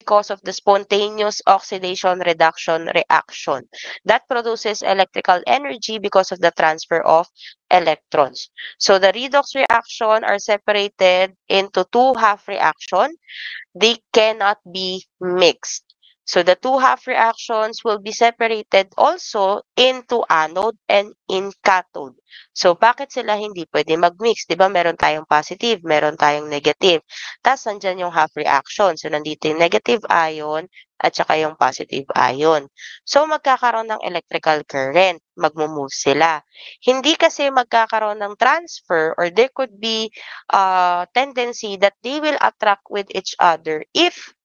because of the spontaneous oxidation reduction reaction that produces electrical energy because of the transfer of electrons. So the redox reaction are separated into two half reaction. They cannot be mixed. So the two half reactions will be separated also into anode and in cathode. So bakit sila hindi pwede mag-mix? 'Di ba meron tayong positive, meron tayong negative. Tapos nandyan yung half reaction. So nandito yung negative ion at saka yung positive ion. So magkakaroon ng electrical current, magmo-move sila. Hindi kasi magkakaroon ng transfer or there could be tendency that they will attract with each other if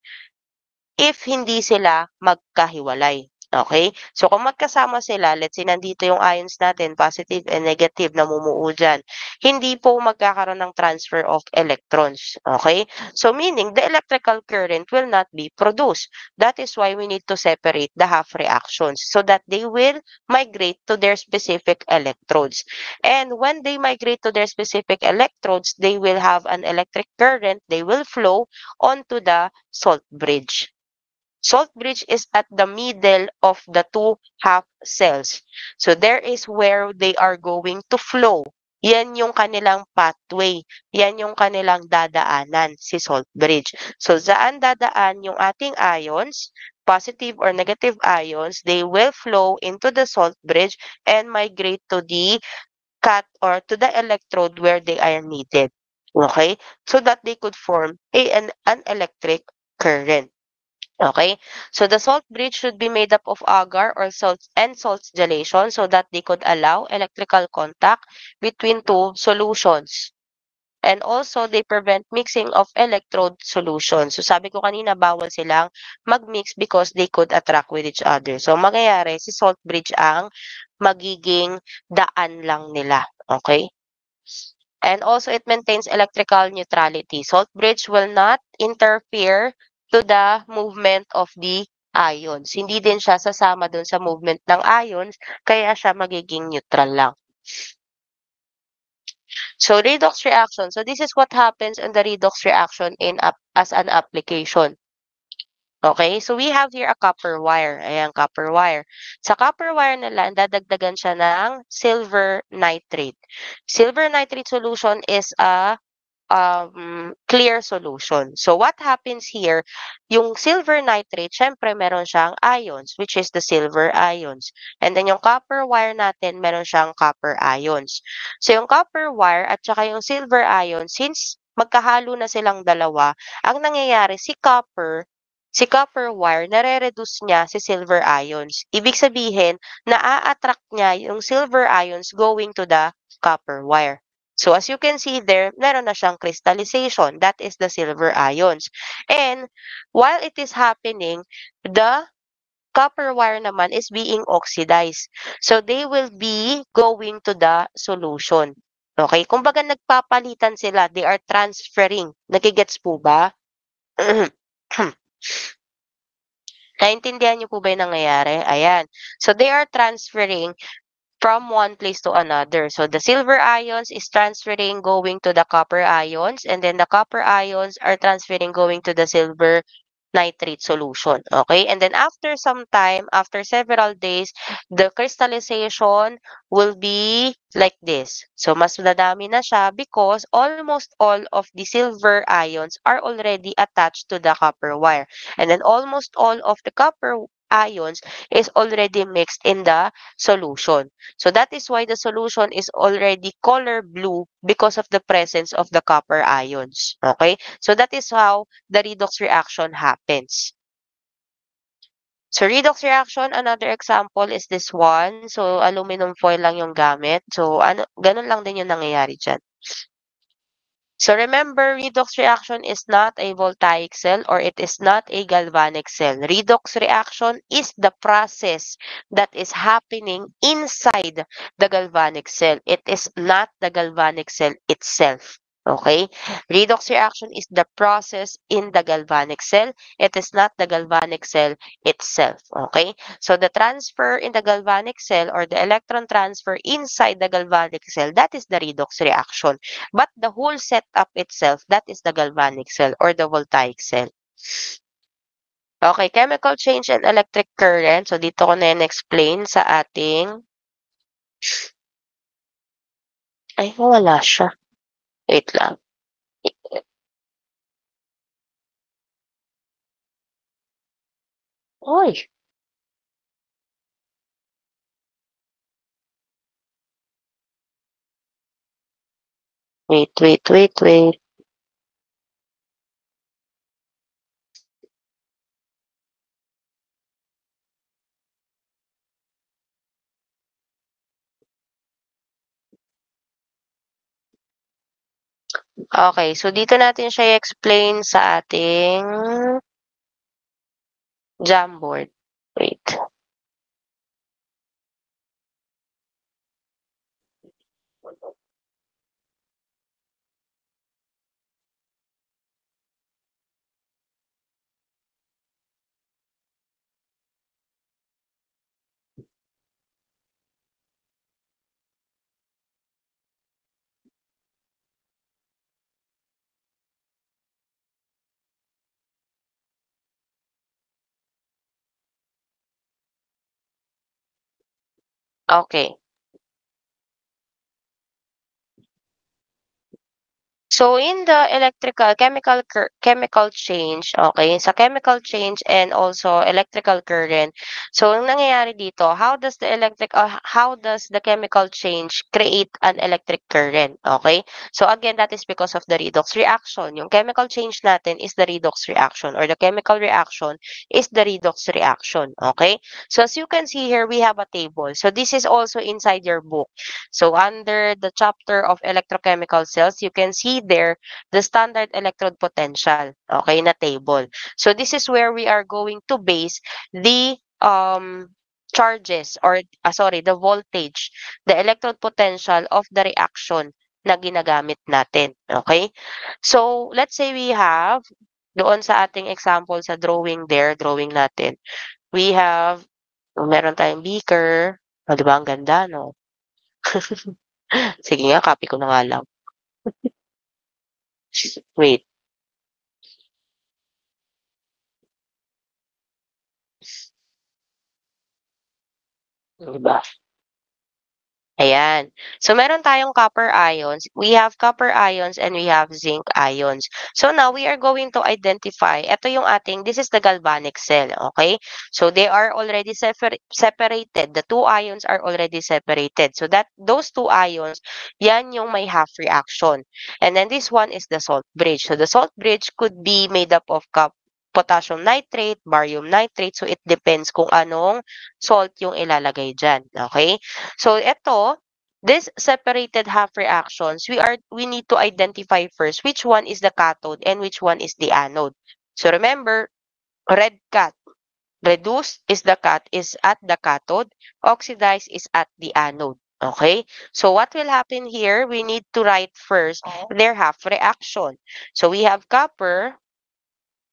hindi sila magkahiwalay. Okay? So, kung magkasama sila, let's say nandito yung ions natin, positive and negative, namumuo dyan, hindi po magkakaroon ng transfer of electrons. Okay? So, meaning, the electrical current will not be produced. That is why we need to separate the half reactions so that they will migrate to their specific electrodes. And when they migrate to their specific electrodes, they will have an electric current, they will flow onto the salt bridge. Salt bridge is at the middle of the two half cells. So there is where they are going to flow. Yan yung kanilang pathway. Yan yung kanilang dadaanan, si salt bridge. So saan dadaan yung ating ions, positive or negative ions, they will flow into the salt bridge and migrate to the cut or to the electrode where they are needed. Okay? So that they could form an electric current. Okay, so the salt bridge should be made up of agar or salts and salts gelation so that they could allow electrical contact between two solutions. And also, they prevent mixing of electrode solutions. So sabi ko kanina, bawal silang mag-mix because they could attract with each other. So mangyayari, si salt bridge ang magiging daan lang nila. Okay? And also, it maintains electrical neutrality. Salt bridge will not interfere to the movement of the ions. Hindi din siya sasama dun sa movement ng ions, kaya siya magiging neutral lang. So, redox reaction. So, this is what happens in the redox reaction as an application. Okay, so we have here a copper wire. Ayan, copper wire. Sa copper wire nila, dadagdagan siya ng silver nitrate. Silver nitrate solution is a clear solution. So, what happens here, yung silver nitrate, syempre meron siyang ions, which is the silver ions. And then yung copper wire natin, meron siyang copper ions. So, yung copper wire at saka yung silver ions, since magkahalo na silang dalawa, ang nangyayari, si copper wire, nare-reduce niya si silver ions. Ibig sabihin, naa-attract niya yung silver ions going to the copper wire. So, as you can see there, meron na siyang crystallization. That is the silver ions. And, while it is happening, the copper wire naman is being oxidized. So, they will be going to the solution. Okay? Kumbaga, nagpapalitan sila. They are transferring. Nagigets po ba? Naintindihan niyo po ba yung nangyayari? Ayan. So, they are transferring from one place to another. So, the silver ions is transferring going to the copper ions, and then the copper ions are transferring going to the silver nitrate solution. Okay? And then after some time, after several days, the crystallization will be like this. So, mas dadami na siya because almost all of the silver ions are already attached to the copper wire. And then almost all of the copper ions is already mixed in the solution. So that is why the solution is already color blue because of the presence of the copper ions. Okay? So that is how the redox reaction happens. So redox reaction, another example is this one. So aluminum foil lang yung gamit. So ganun lang din yung nangyayari dyan. So remember, redox reaction is not a voltaic cell or it is not a galvanic cell. Redox reaction is the process that is happening inside the galvanic cell. It is not the galvanic cell itself. Okay? Redox reaction is the process in the galvanic cell. It is not the galvanic cell itself. Okay? So the transfer in the galvanic cell or the electron transfer inside the galvanic cell, that is the redox reaction. But the whole setup itself, that is the galvanic cell or the voltaic cell. Okay, chemical change and electric current. So, dito ko na explain sa ating, ay, wala siya. Wait lang. Oy, wait. Okay, so dito natin siya i-explain sa ating Jamboard. Wait. Okay. So, in the chemical change, okay, sa chemical change and also electrical current, so ang nangyayari dito, how does the chemical change create an electric current, okay? So, again, that is because of the redox reaction. Yung chemical change natin is the redox reaction, or the chemical reaction is the redox reaction, okay? So, as you can see here, we have a table. So, this is also inside your book. So, under the chapter of electrochemical cells, you can see there the standard electrode potential, okay, na table. So, this is where we are going to base the charges, or sorry, the voltage, the electrode potential of the reaction na ginagamit natin, okay? So, let's say we have doon sa ating example sa drawing natin, we have, meron tayong beaker. O, di ba ang ganda, no? Sige nga, copy ko na nga lang. Wait, di ba? Ayan. So, meron tayong copper ions. We have copper ions and we have zinc ions. So, now we are going to identify. Ito yung ating, this is the galvanic cell. Okay? So, they are already separated. The two ions are already separated. So, that those two ions, yan yung may half reaction. And then this one is the salt bridge. So, the salt bridge could be made up of potassium nitrate, barium nitrate. So, it depends kung anong salt yung ilalagay dyan. Okay? So ito, this separated half reactions, we need to identify first which one is the cathode and which one is the anode. So remember, red cat, reduced is at the cathode, oxidized is at the anode. Okay? So what will happen here? We need to write first their half reaction. So we have copper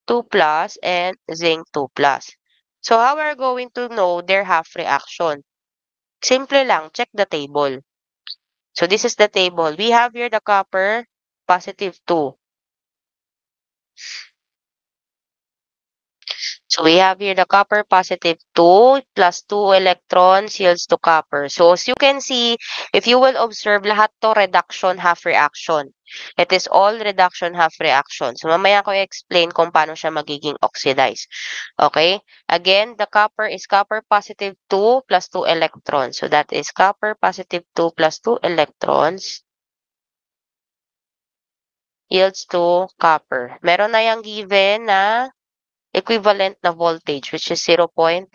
2 plus and zinc 2 plus. So how are we going to know their half reaction? Simple lang, check the table. So this is the table. We have here the copper, positive 2. So we have here the copper, positive 2, plus 2 electrons yields to copper. So as you can see, if you will observe, lahat to reduction, half reaction. It is all reduction, half reaction. So mamaya ko i-explain kung paano siya magiging oxidized. Okay? Again, the copper is copper positive 2 plus 2 electrons. So that is copper positive 2 plus 2 electrons yields to copper. Meron na yung given na equivalent na voltage, which is 0.34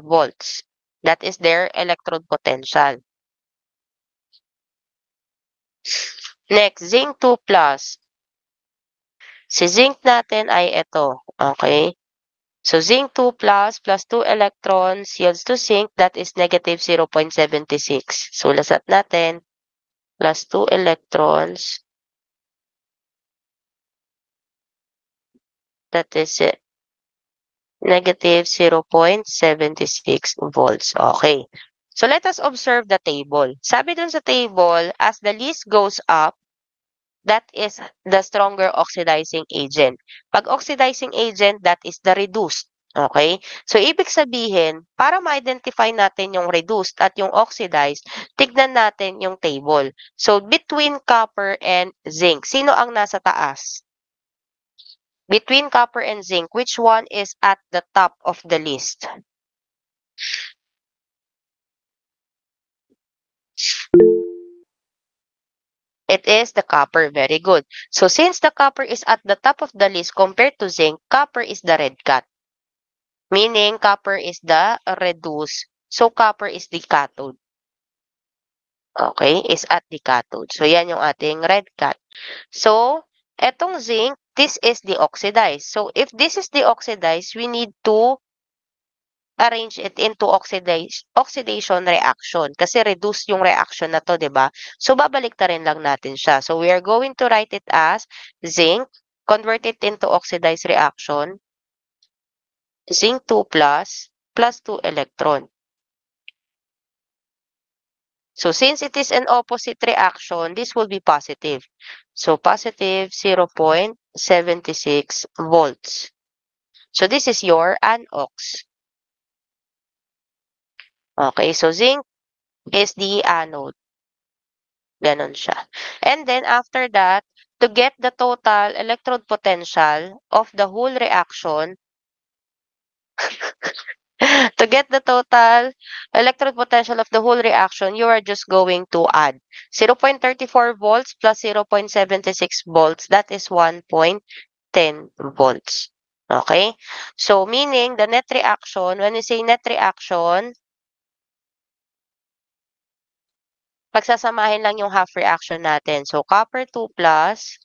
volts. That is their electrode potential. Next, zinc 2 plus. Si zinc natin ay ito. Okay? So, zinc 2 plus 2 electrons yields to zinc. That is negative 0.76. So, lasat natin. Plus 2 electrons. That is it. Negative 0.76 volts. Okay. So, let us observe the table. Sabi dun sa table, as the list goes up, that is the stronger oxidizing agent. Pag oxidizing agent, that is the reduced. Okay? So, ibig sabihin, para ma-identify natin yung reduced at yung oxidized, tignan natin yung table. So, between copper and zinc, sino ang nasa taas? Between copper and zinc, which one is at the top of the list? It is the copper. Very good. So, since the copper is at the top of the list compared to zinc, copper is the red cat. Meaning, copper is the reduced. So, copper is the cathode. Okay? Is at the cathode. So, yan yung ating red cat. So, etong zinc, this is the oxidized. So, if this is the oxidized, we need to arrange it into oxidation reaction. Kasi reduce yung reaction na to, di ba? So, babalik ta rin lang natin siya. So, we are going to write it as zinc, convert it into oxidized reaction, zinc 2 plus 2 electron. So, since it is an opposite reaction, this will be positive. So, positive 0.76 volts. So, this is your anox. Okay, so zinc is the anode. Ganon siya. And then, after that, to get the total electrode potential of the whole reaction, to get the total electrode potential of the whole reaction, you are just going to add 0.34 volts plus 0.76 volts. That is 1.10 volts. Okay? So, meaning the net reaction, when we say net reaction, pagsasamahin lang yung half reaction natin. So, copper 2 plus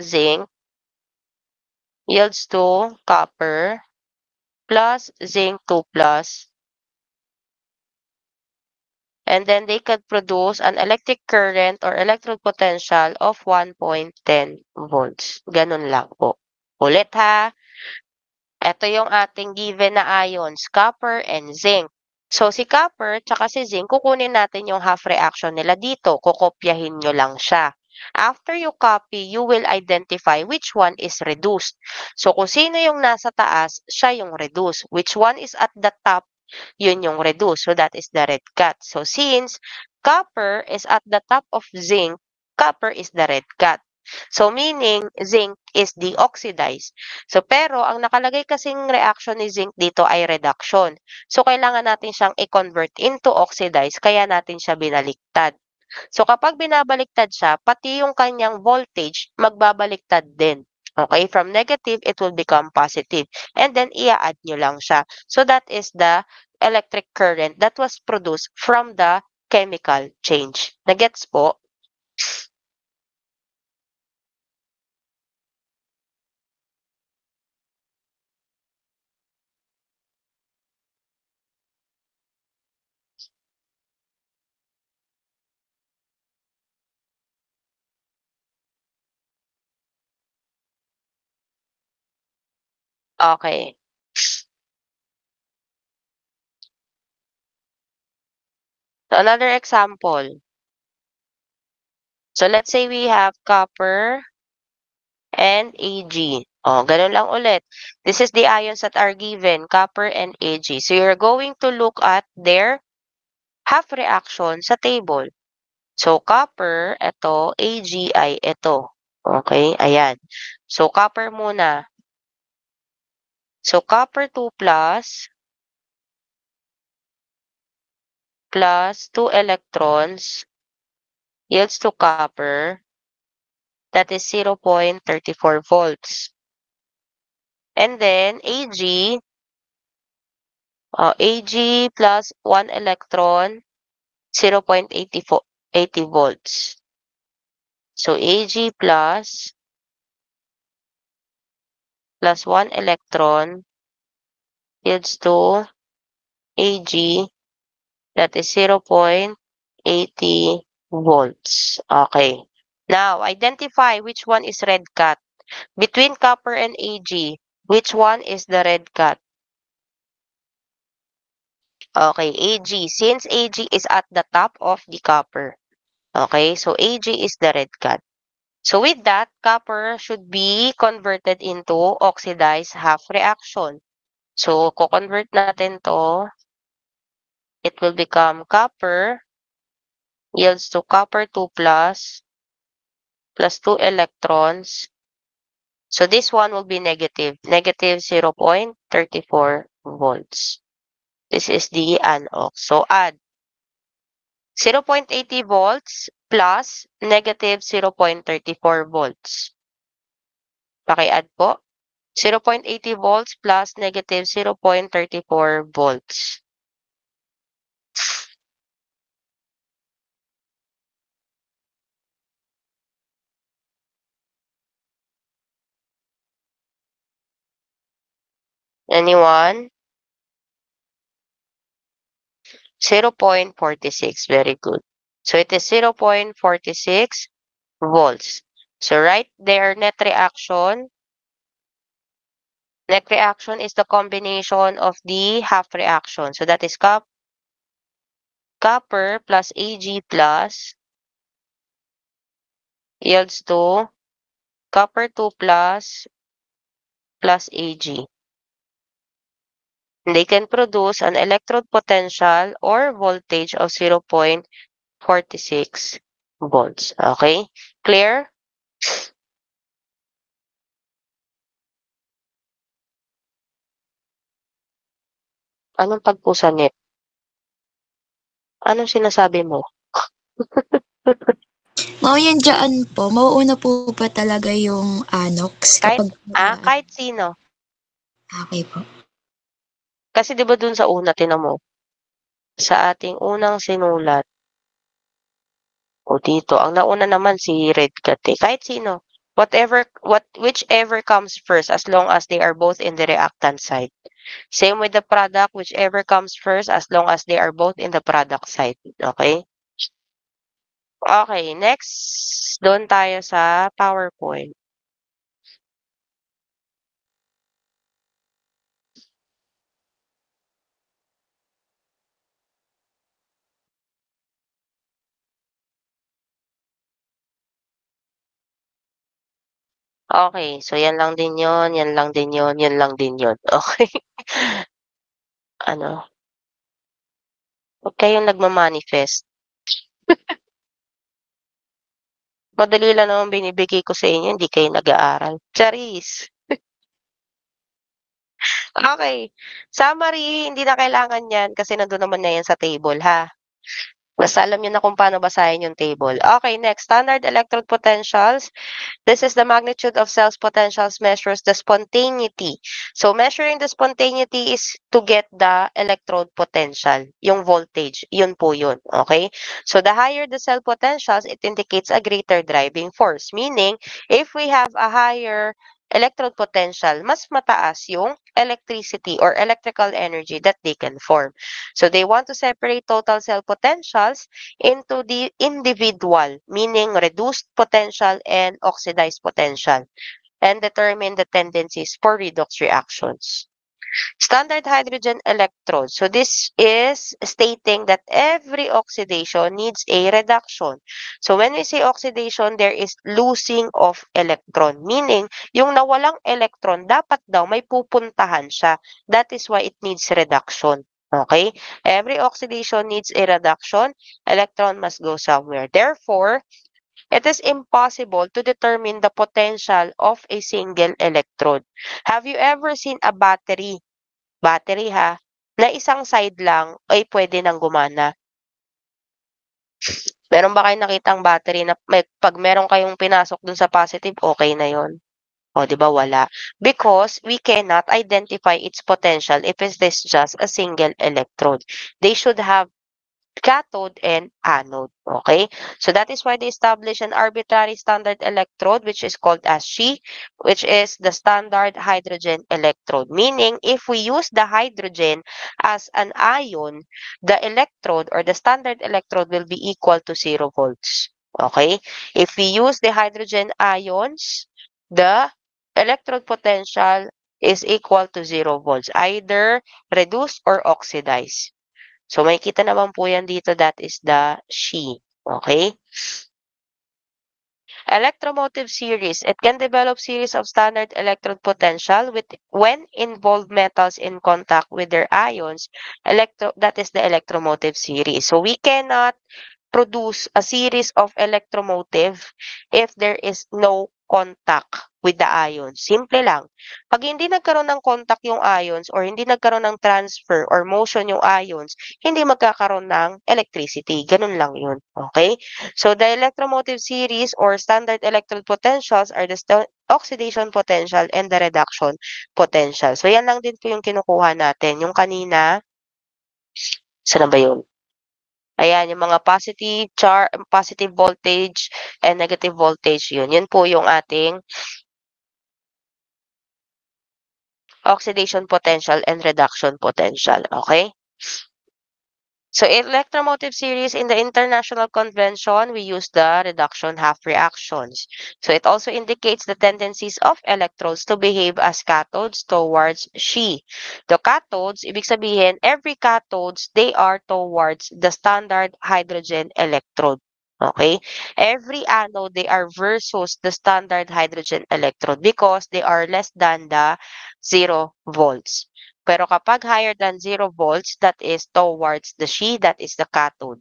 zinc yields to copper plus zinc 2 and then they could produce an electric current or electrode potential of 1.10 volts. Ganun lang po. Ulit ha. Ito yung ating given na ions, copper and zinc. So, si copper tsaka si zinc, kukunin natin yung half reaction nila dito. Kukopyahin nyo lang siya. After you copy, you will identify which one is reduced. So, kung sino yung nasa taas, siya yung reduced. Which one is at the top, yun yung reduced. So, that is the red cat. So, since copper is at the top of zinc, copper is the red cat. So, meaning, zinc is the oxidized. So, pero, ang nakalagay kasing reaction ni zinc dito ay reduction. So, kailangan natin siyang i-convert into oxidized, kaya natin siya binaliktad. So, kapag binabaliktad siya, pati yung kanyang voltage, magbabaliktad din. Okay? From negative, it will become positive. And then, i-add nyo lang siya. So, that is the electric current that was produced from the chemical change. Nagets po? Okay. So, another example. So, let's say we have copper and Ag. Oh, ganun lang ulit. This is the ions that are given, copper and Ag. So, you're going to look at their half reaction sa table. So, copper, ito, Ag ay ito. Okay, ayan. So, copper muna. So, copper 2 plus 2 electrons yields to copper. That is 0.34 volts. And then, Ag plus 1 electron, 0.80 volts. So, Ag plus 1 electron yields to Ag, that is 0.80 volts. Okay. Now, identify which one is red cat. Between copper and Ag, which one is the red cat? Okay, Ag. Since Ag is at the top of the copper. Okay, so Ag is the red cat. So with that, copper should be converted into oxidized half reaction. So, ko-convert natin to. It will become copper yields to copper 2 plus 2 electrons. So this one will be negative 0.34 volts. This is the anox. So add 0.80 volts plus negative 0.34 volts. Paki-add po. 0.80 volts plus negative 0.34 volts. Anyone? 0.46. Very good. So it is 0.46 volts. So right there, net reaction. Net reaction is the combination of the half reaction. So that is copper plus Ag plus yields to copper 2 plus Ag. And they can produce an electrode potential or voltage of 0.46 volts. Okay? Clear? Anong pagpusanit? Anong sinasabi mo? Yan diyaan po, mauuna po ba talaga yung anox Kahit, kapag magaan? kahit sino. Okay po. Kasi 'di ba dun sa una, tinan mo, sa ating unang sinulat, o dito, ang nauna naman si Redcat eh. Kahit sino. Whichever comes first as long as they are both in the reactant side. Same with the product, whichever comes first as long as they are both in the product side. Okay? Okay, next, doon tayo sa PowerPoint. Okay, so yan lang din yon, yan lang din yon, yan lang din yon. Okay? Ano? Huwag kayong nagma-manifest. Madali lang naman binibigay ko sa inyo, hindi kayo nag-aaral. Charis! Okay. Summary, hindi na kailangan yan kasi nandun naman na yan sa table, ha? Basta alam niyo na kung paano basahin yung table. Okay, next. Standard electrode potentials. This is the magnitude of cells potentials measures the spontaneity. So, measuring the spontaneity is to get the electrode potential, yung voltage. Yun po yun. Okay? So, the higher the cell potentials, it indicates a greater driving force. Meaning, if we have a higher electrode potential, mas mataas yung electricity or electrical energy that they can form. So, they want to separate total cell potentials into the individual, meaning reduced potential and oxidized potential, and determine the tendencies for redox reactions. Standard hydrogen electrode. So this is stating that every oxidation needs a reduction. So when we say oxidation, there is losing of electron. Meaning, yung nawalang electron, dapat daw may pupuntahan siya. That is why it needs reduction. Okay? Every oxidation needs a reduction. Electron must go somewhere. Therefore, it is impossible to determine the potential of a single electrode. Have you ever seen a battery ha, na isang side lang ay pwede nang gumana? Meron ba kayong nakitang battery na pag meron kayong pinasok dun sa positive, okay na yon? O, di ba wala? Because we cannot identify its potential if it is just a single electrode. They should have cathode and anode. Okay? So that is why they establish an arbitrary standard electrode, which is called as She, which is the standard hydrogen electrode. Meaning, if we use the hydrogen as an ion, the electrode or the standard electrode will be equal to 0 volts. Okay? If we use the hydrogen ions, the electrode potential is equal to 0 volts, either reduced or oxidized. So, makikita naman po yan dito, that is the She. Okay? Electromotive series. It can develop series of standard electrode potential when involved metals in contact with their ions. That is the electromotive series. So we cannot produce a series of electromotive if there is no contact with the ions. Simple lang. Pag hindi nagkaroon ng contact yung ions or hindi nagkaroon ng transfer or motion yung ions, hindi magkakaroon ng electricity. Ganun lang yun. Okay? So the electromotive series or standard electrode potentials are the oxidation potential and the reduction potential. So yan lang din po yung kinukuha natin. Yung kanina, saan na ba yun? Ayan, yung mga positive voltage and negative voltage yun. Yun po yung ating oxidation potential and reduction potential. Okay? So electromotive series in the International Convention, we use the reduction half reactions. So it also indicates the tendencies of electrodes to behave as cathodes towards She. The cathodes, ibig sabihin, every cathodes, they are towards the standard hydrogen electrode. Okay? Every anode, they are versus the standard hydrogen electrode because they are less than the 0 volts. Pero kapag higher than 0 volts, that is towards the She, that is the cathode.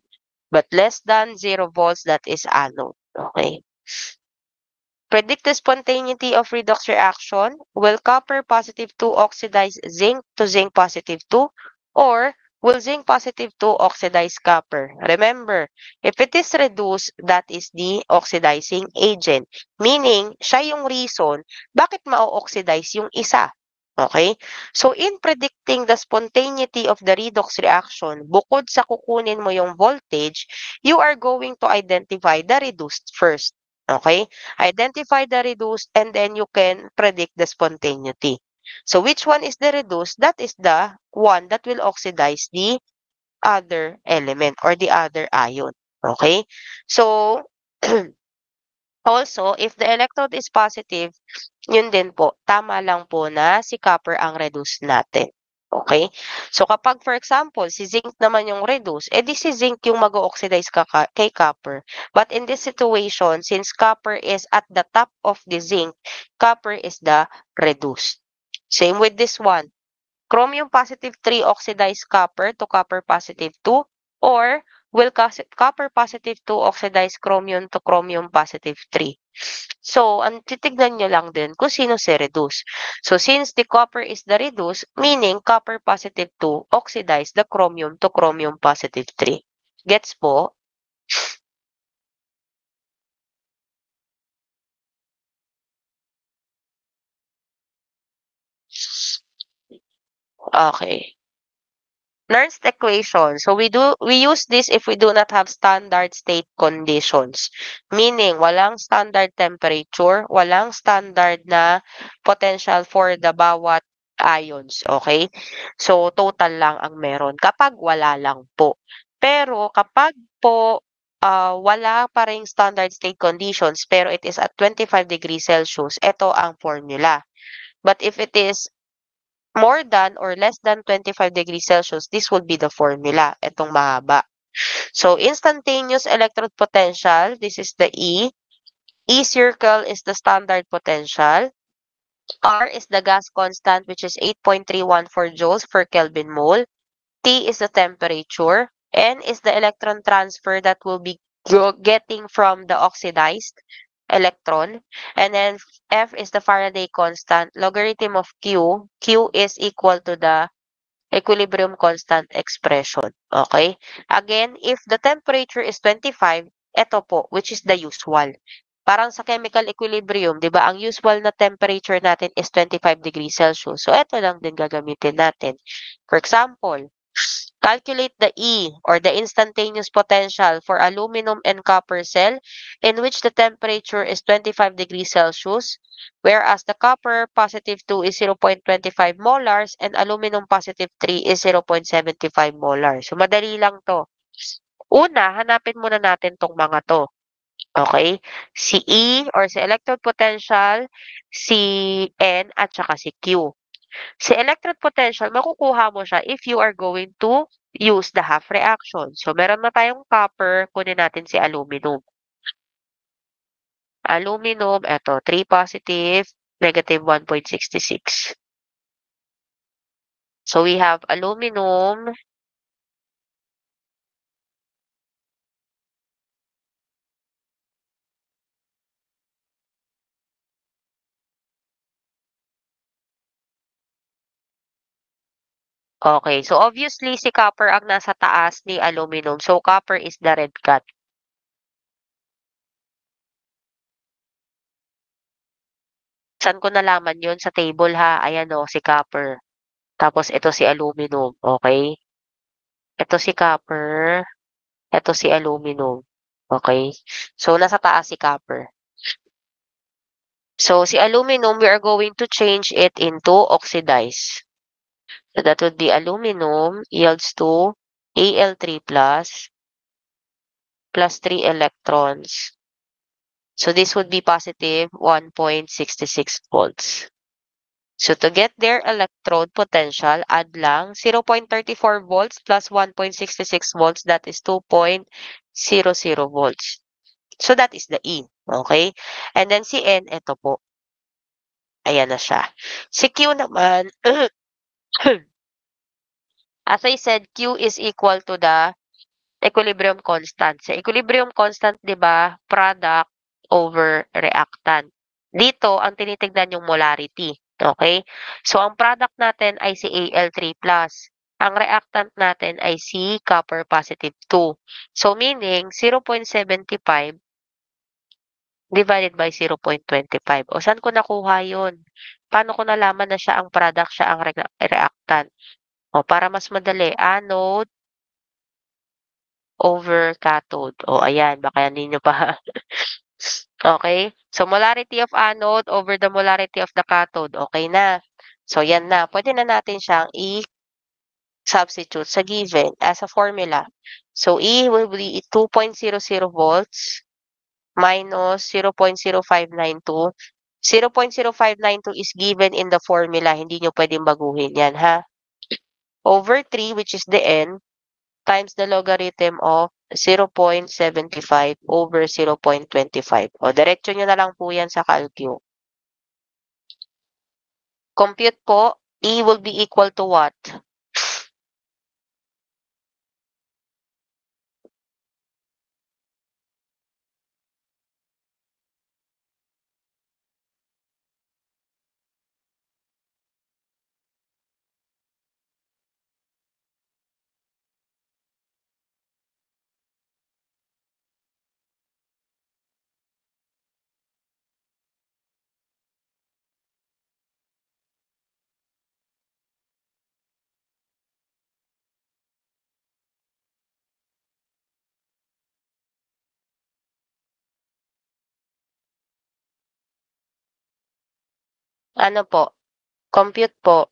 But less than 0 volts, that is anode. Okay. Predict the spontaneity of redox reaction. Will copper positive 2 oxidize zinc to zinc positive 2? Or will zinc positive 2 oxidize copper? Remember, if it is reduced, that is the oxidizing agent. Meaning, siya yung reason bakit ma-oxidize yung isa. Okay? So, in predicting the spontaneity of the redox reaction, bukod sa kukunin mo yung voltage, you are going to identify the reduced first. Okay? Identify the reduced and then you can predict the spontaneity. So, which one is the reduced? That is the one that will oxidize the other element or the other ion. Okay? So, also, if the electrode is positive, yun din po, tama lang po na si copper ang reduce natin. Okay? So, kapag for example, si zinc naman yung reduce, edi si zinc yung mag-oxidize kay copper. But in this situation, since copper is at the top of the zinc, copper is the reduced. Same with this one. Chromium positive 3 oxidize copper to copper positive 2, or will copper positive 2 oxidize chromium to chromium positive 3. So, ang titignan nyo lang din kung sino si reduce. So, since the copper is the reduce, meaning copper positive 2 oxidize the chromium to chromium positive 3. Gets po? Okay. Nernst equation. So we use this if we do not have standard state conditions. Meaning, walang standard temperature, walang standard na potential for the bawat ions. Okay? So, total lang ang meron. Kapag wala lang po. Pero kapag po wala pa ring standard state conditions pero it is at 25 degrees Celsius, ito ang formula. But if it is more than or less than 25 degrees Celsius, this will be the formula. Itong mahaba. So, instantaneous electrode potential, this is the E. E circle is the standard potential. R is the gas constant, which is 8.314 joules per Kelvin mole. T is the temperature. N is the electron transfer that will be getting from the oxidized electron. And then F is the Faraday constant. Logarithm of Q. Q is equal to the equilibrium constant expression. Okay? Again, if the temperature is 25, ito po, which is the usual. Parang sa chemical equilibrium, di ba, ang usual na temperature natin is 25 degrees Celsius. So, ito lang din gagamitin natin. For example, calculate the E or the instantaneous potential for aluminum and copper cell in which the temperature is 25 degrees Celsius, whereas the copper positive 2 is 0.25 molars and aluminum positive 3 is 0.75 molars. So, madali lang to. Una, hanapin muna natin tong mga to. Okay? Si E or si electrode potential, si N, at saka si Q. Si electrode potential, makukuha mo siya if you are going to use the half reaction. So, meron na tayong copper, kunin natin si aluminum. Aluminum, eto, 3 positive, negative 1.66. So we have aluminum. Okay, so obviously si copper ang nasa taas ni aluminum. So copper is the red cut. Saan ko nalaman yun? Sa table ha. Ayan o, si copper. Tapos ito si aluminum. Okay? Ito si copper. Ito si aluminum. Okay? So nasa taas si copper. So si aluminum, we are going to change it into oxidize. So that would be aluminum yields to Al3 plus 3 electrons. So this would be positive 1.66 volts. So to get their electrode potential, add lang 0.34 volts plus 1.66 volts, that is 2.00 volts. So that is the E. Okay? And then si N, ito po. Ayan na siya. Si Q naman, as I said, Q is equal to the equilibrium constant. Sa equilibrium constant, di ba, product over reactant. Dito, ang tinitignan yung molarity. Okay? So, ang product natin ay si Al3+. Ang reactant natin ay si copper positive 2. So, meaning, 0.75 divided by 0.25. O, saan ko nakuha yun? Paano ko nalaman na siya ang product, siya ang reactant? O, para mas madali, anode over cathode. O, ayan, baka ninyo pa. Okay? So, molarity of anode over the molarity of the cathode. Okay na. So, yan na. Pwede na natin siyang i-substitute sa given as a formula. So, E will be 2.00 volts minus 0.0592. 0.0592 is given in the formula. Hindi nyo pwedeng baguhin yan, ha? Over 3, which is the N, times the logarithm of 0.75 over 0.25. O, diretso nyo na lang po yan sa calcu. Compute po, E will be equal to what? Ano po? Compute po.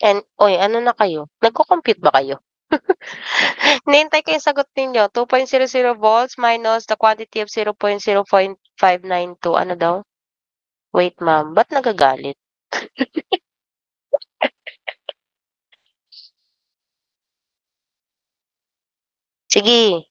And, oy, ano na kayo? Nagko-compute ba kayo? Nihintay ko yung sagot ninyo. 2.00 volts minus the quantity of 0.0592. Ano daw? Wait, ma'am. Ba't nagagalit? Sige.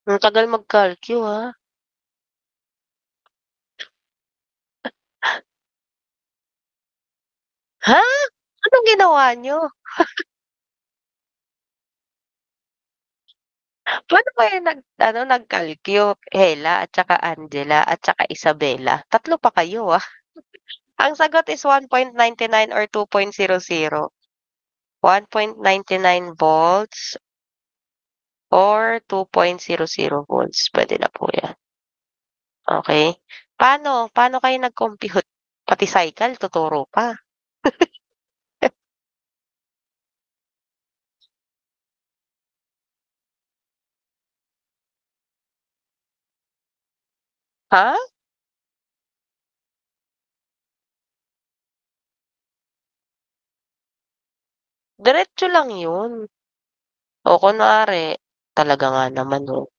Ang tagal mag-calcu, ha? Ha? Anong ginawa nyo? Paano kaya nag-calcu, Hela at saka Angela at saka Isabela? Tatlo pa kayo, ah. Ang sagot is 1.99 or 2.00. 1.99 volts or 2.00 volts. Puwede na po 'yan, okey. Paano kayo nag-compute? Pati cycle tuturo pa. Ha? Diretso lang 'yun. O kunwari talaga nga naman, oh.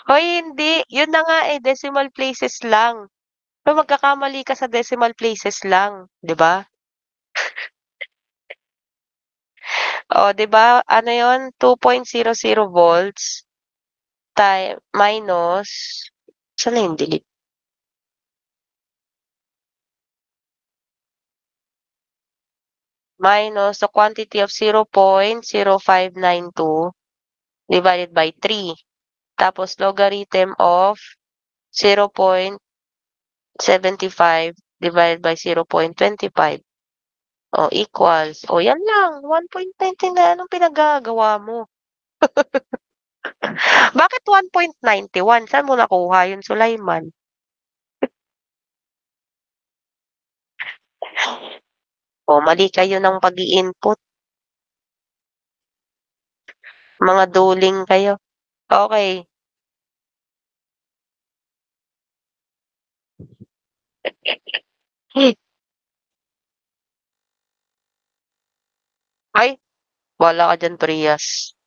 Hoy hindi, 'yun na nga, eh, decimal places lang. Kung magkakamali ka sa decimal places lang, 'di ba? Oh, 'di ba ano 'yun, 2.00 volts minus saan na 'yung delete? Minus the quantity of 0.0592 divided by 3. Tapos logarithm of 0.75 divided by 0.25. O equals. O yan lang, 1.99. Anong pinagagawa mo? Bakit 1.91? Saan mo nakuha yun, Sulaiman? O mali kayo ng pag-i-input. Mga duling kayo. Okay. Ay, wala ka dyan, Prias.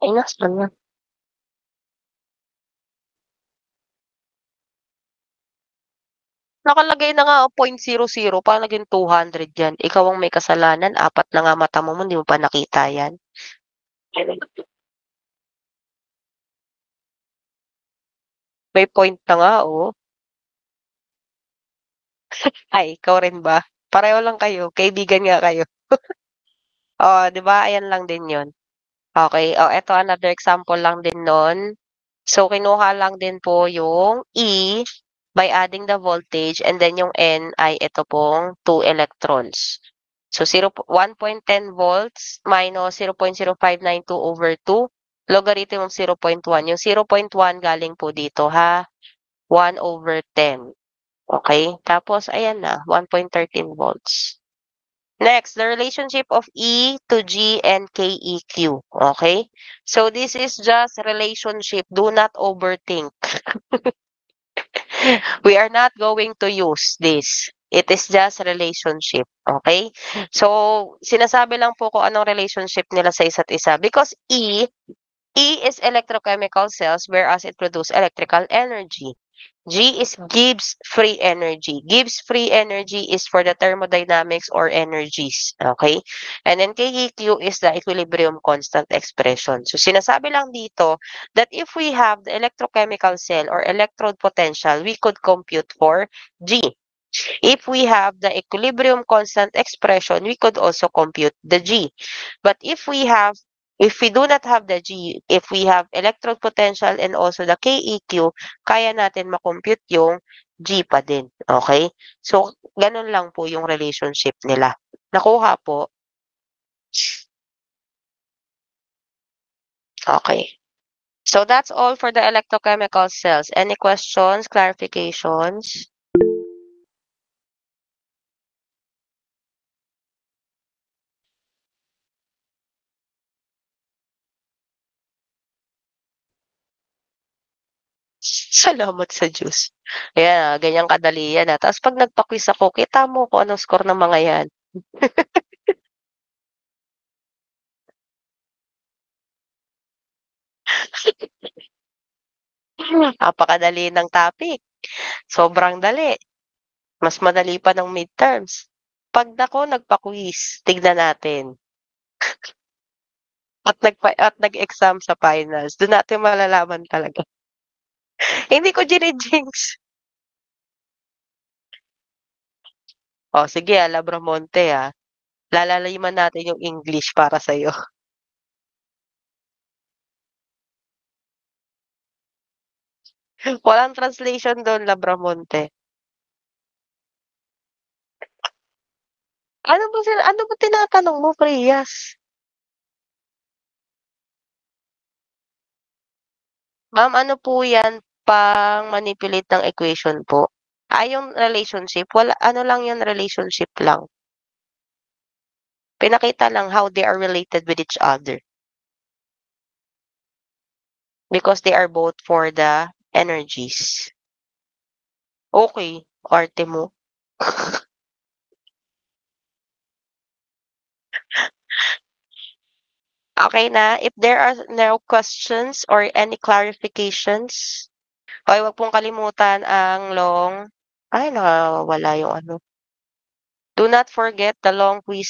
Ay, nasaan na? Nakalagay na nga, 0.00. Paano naging 200 yan? Ikaw ang may kasalanan. Apat na nga mata mo, hindi mo pa nakita yan. May point na nga, oh. Ay, ikaw rin ba? Pareho lang kayo. Kaibigan nga kayo. Oh, 'di ba? Ayan lang din 'yon. Okay. Oh, eto another example lang din nun. So, kinuha lang din po yung E by adding the voltage and then yung N ay ito pong 2 electrons. So, 1.10 volts minus 0.0592 over 2 logarithm of 0.1. Yung 0.1 galing po dito ha, 1 over 10. Okay? Tapos ayan na, 1.13 volts. Next, the relationship of E to G and KEQ. Okay? So this is just relationship. Do not overthink. We are not going to use this. It is just relationship. Okay? So, sinasabi lang po kung anong relationship nila sa isa't isa. Because E is electrochemical cells whereas it produces electrical energy. G is gives free energy. Gives free energy is for the thermodynamics or energies. Okay? And then KEQ is the equilibrium constant expression. So sinasabi lang dito that if we have the electrochemical cell or electrode potential, we could compute for G. If we have the equilibrium constant expression, we could also compute the G. But if we do not have the G, if we have electrode potential and also the KEQ, kaya natin makompute yung G pa din. Okay? So, ganun lang po yung relationship nila. Nakuha po? Okay. So, that's all for the electrochemical cells. Any questions, clarifications? Salamat sa Diyos. Ayan, ganyan kadali yan, Tapos 'pag nagpa-quiz ako, kita mo kung anong score ng mga yan. Napakadali ng topic, sobrang dali. Mas madali pa ng midterms. 'Pag nagpa-quiz, tignan natin. At nag-exam sa finals, dun natin malalaman talaga. Hindi ko jini-jinx. O sige, Labramonte, lalaliman natin yung English para sa'yo. Walang translation dun, Labramonte. Ano ba tinatanong mo, Priyas? Ma'am, ano po 'yan, pang-manipulate ng equation po. Yung relationship, wala ano lang 'yun, relationship lang. Pinakita lang how they are related with each other. Because they are both for the energies. Okay, arte mo. Okay na, if there are no questions or any clarifications, okay, wag pong kalimutan ang long ay, nawawala yung ano. Do not forget the long quiz